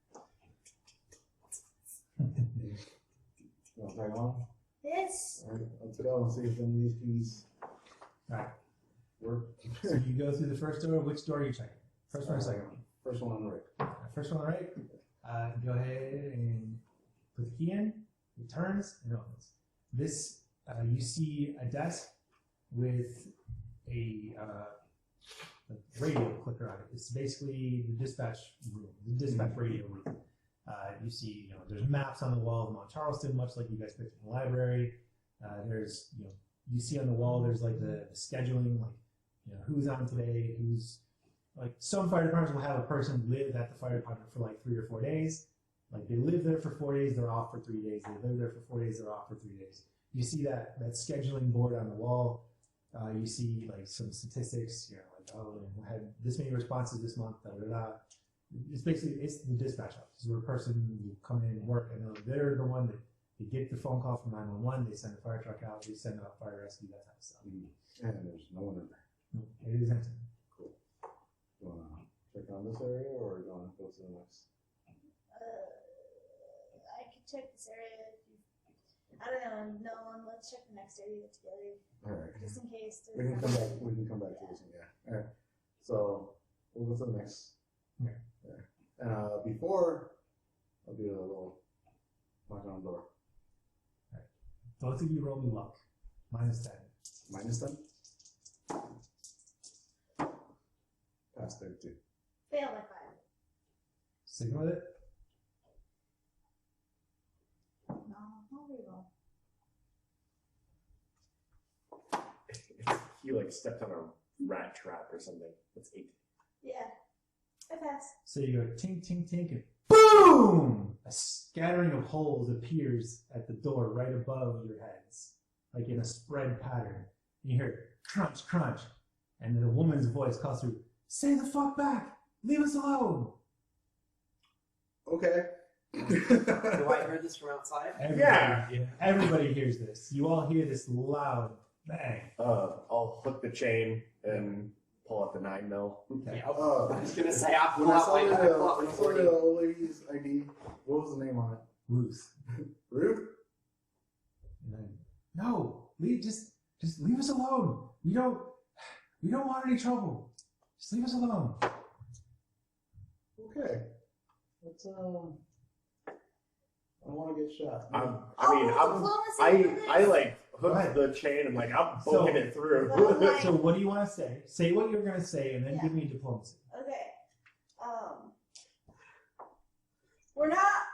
You want to tag along? Yes. Alright, let's go and see if any of these keys Alright. work. So you go through the first door. Which door are you checking? First one or second one? First one on the right. First one on the right. Go ahead and put the key in. It turns and opens. This you see a desk with a radio clicker on it. It's basically the dispatch room, the dispatch radio room. You see, there's maps on the wall of Mount Charleston, much like you guys picked in the library. There's, you see on the wall, there's like the scheduling, like, who's on today, who's, like, some fire departments will have a person live at the fire department for like 3 or 4 days. Like, they live there for 4 days, they're off for 3 days. They live there for 4 days, they're off for 3 days. You see that scheduling board on the wall. You see, like, some statistics, like, oh, we had this many responses this month, da da da. It's basically, it's the dispatch office where a person will come in and work, and they're the one that they get the phone call from 911, they send a fire truck out, they send out fire rescue, that type of stuff. And there's no one in there. No, it is empty. Cool. You want to check on this area, or you want to go to the next? I could check this area. I don't know. No, let's check the next area together, All right. just in case. We can come back. We can come back to this one. Yeah. All right. So we'll go to the next. Okay. Yeah. Before I'll do a little knock on the door. Both of you roll me luck. -10. -10. Pass 32. Fail by 5. Sticking with it? No, I'll reroll. You like stepped on a rat trap or something. That's 8. Yeah, I pass. So you go tink, tink, tink, and boom! A scattering of holes appears at the door right above your heads, like in a spread pattern. And you hear crunch, crunch, and then a woman's voice calls through, "Stay the fuck back! Leave us alone!" Okay. Do I hear this from outside? Everybody hears this. You all hear this loud bang. I'll hook the chain and pull out the 9mm. Okay. Yeah, I was gonna say I When pull I out saw my the, 40. old lady's ID, what was the name on it? Ruth. Ruth? And then, no, just leave us alone. We don't want any trouble. Just leave us alone. Okay. Let's I don't want to get shot. I like hooked Right. the chain and like I'm So- poking it through. Well, So what do you want to say? Say what you're going to say, and then give me diplomacy. Okay. We're not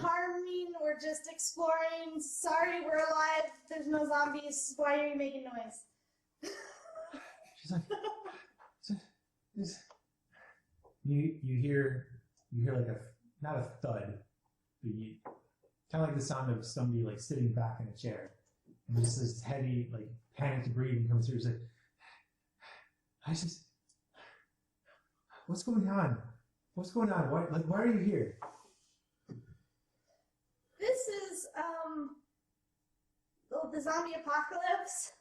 harming. We're just exploring. Sorry, we're alive. There's no zombies. Why are you making noise? She's like, you hear like not a thud, but you kind of like the sound of somebody like sitting back in a chair, and just this heavy like panicked breathing comes through. It's like, what's going on? What's going on? Why are you here? This is the zombie apocalypse.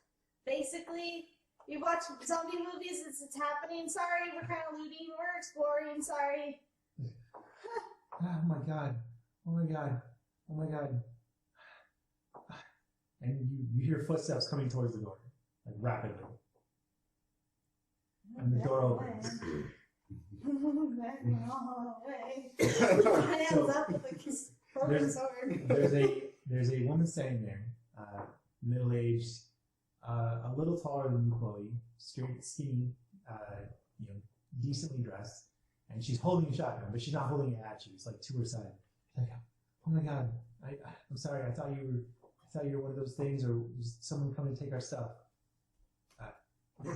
Basically, you watch zombie movies. It's happening. Sorry, we're kind of looting. We're exploring. Sorry. Oh my god! Oh my god! Oh my god! And you hear footsteps coming towards the door, like rapidly. And the door opens. Hands up with a frozen sword. There's a woman standing there, middle-aged, a little taller than Chloe, straight, skinny, decently dressed, and she's holding a shotgun, but she's not holding it at you. It's like to her side. Like, oh my god, I'm sorry. I thought you were one of those things, or was someone coming to take our stuff?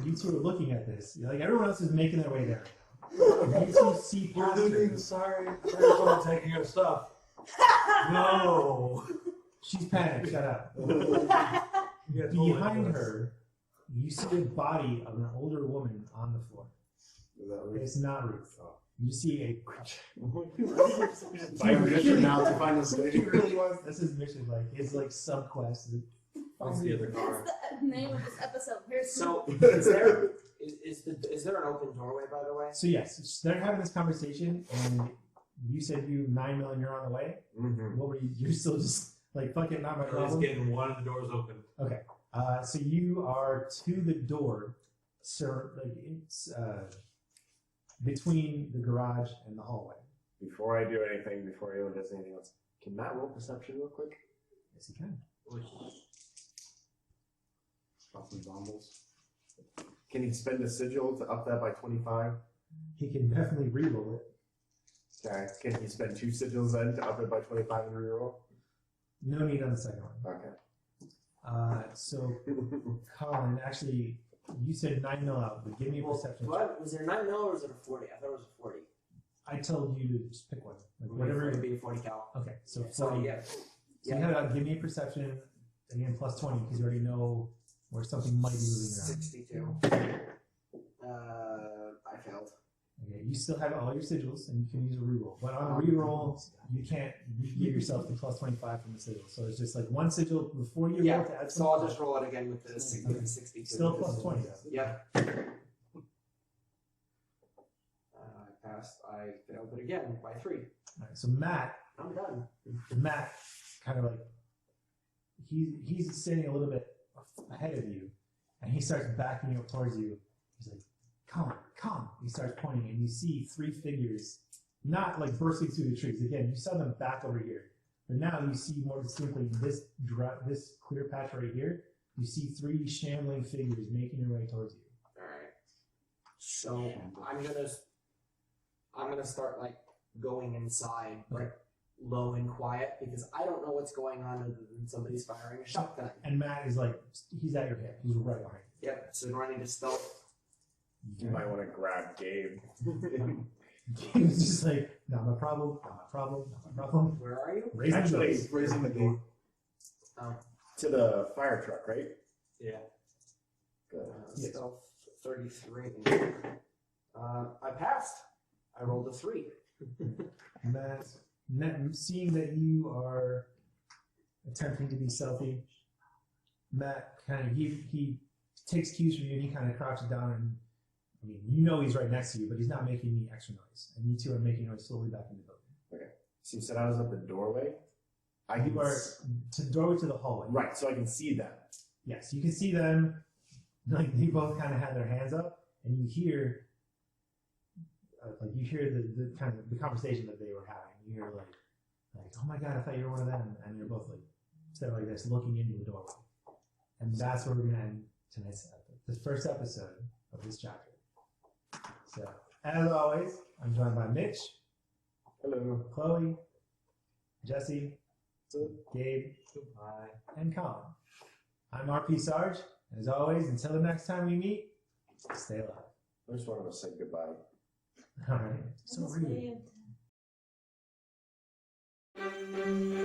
You two are looking at this. Like everyone else is making their way there. You two see We're past her. looting, sorry. There's someone taking our stuff. No. She's panicked. Shut up. You guys totally Behind know this. her, you see the body of an older woman on the floor. Is that Ruth? It's not Ruth. You see a. My mission now to find this He lady. really wants. That's his mission. Like his subquest. What's the other car? That's the name of this episode. Here's So is there an open doorway, by the way? So yes, they're having this conversation, and you said you 9 million. You're on the way. Mm-hmm. What were you? You're still just like fuck it, not my We're just problem. getting one of the doors open. So you are to the door, sir. Like it's between the garage and the hallway. Before I do anything, before anyone does anything else, can Matt roll perception real quick? Yes, you can. Fucking zombies. Can he spend a sigil to up that by 25? He can definitely reroll it. Okay. Can he spend 2 sigils then to up it by 25 and reroll? No need on the second one. Okay. So Colin, actually, you said 9 mil out, but give me a perception check. What? Was there 9 mil or was it a 40? I thought it was a 40. I told you to just pick one. Like whatever. It would be a 40 cal. Okay, so So 40. yeah. So you have to give me a perception again plus 20 because you already know where something might be moving around. 62. I failed. Okay, you still have all your sigils and you can use a reroll. But on a reroll, you can't give yourself the plus 25 from the sigil. So it's just like one sigil before you roll to add So I'll 25. just roll it again with the 62. Still plus 20 though. Yep. I passed. I failed it again by 3. All right, so Matt I'm done. kind of like he's standing a little bit ahead of you, and he starts backing up towards you. He's like, "Come!" He starts pointing, and you see 3 figures, not like bursting through the trees. Again, you saw them back over here, but now you see more distinctly this clear patch right here. You see 3 shambling figures making their way towards you. All right. So I'm gonna start like going inside, Okay. but low and quiet because I don't know what's going on other than somebody's firing a shotgun. And Matt is like, he's at your hip. He's right behind Yep. So do I need to stealth? you. You might want to grab Gabe. He's just like, not my problem, not my problem, not my problem. Where are you? Raising Actually, the Raising the gate. Oh. to the fire truck, right? Yeah. Good. Yes. Stealth 33. I passed. I rolled a 3. Matt, seeing that you are attempting to be stealthy, Matt kind of he takes cues from you and he kind of crouches down and I mean you know he's right next to you, but he's not making any extra noise, and you two are making noise slowly back in the building. So you said I was at the doorway. You are to the doorway to the hallway. right, so I can see them. Yes, you can see them. Like they both kind of have their hands up, and you hear, the kind of the conversation that they were having. You hear like, oh my god, I thought you were one of them, and you're both like, instead like this, looking into the doorway, and that's where we're gonna end tonight's the first episode of this chapter. So, as always, I'm joined by Mitch, Hello. Chloe, Jesse, Gabe, and Colin. I'm RP Sarge, and as always, until the next time we meet, stay alive. I just wanted to say goodbye. All right. So rude. Sleep.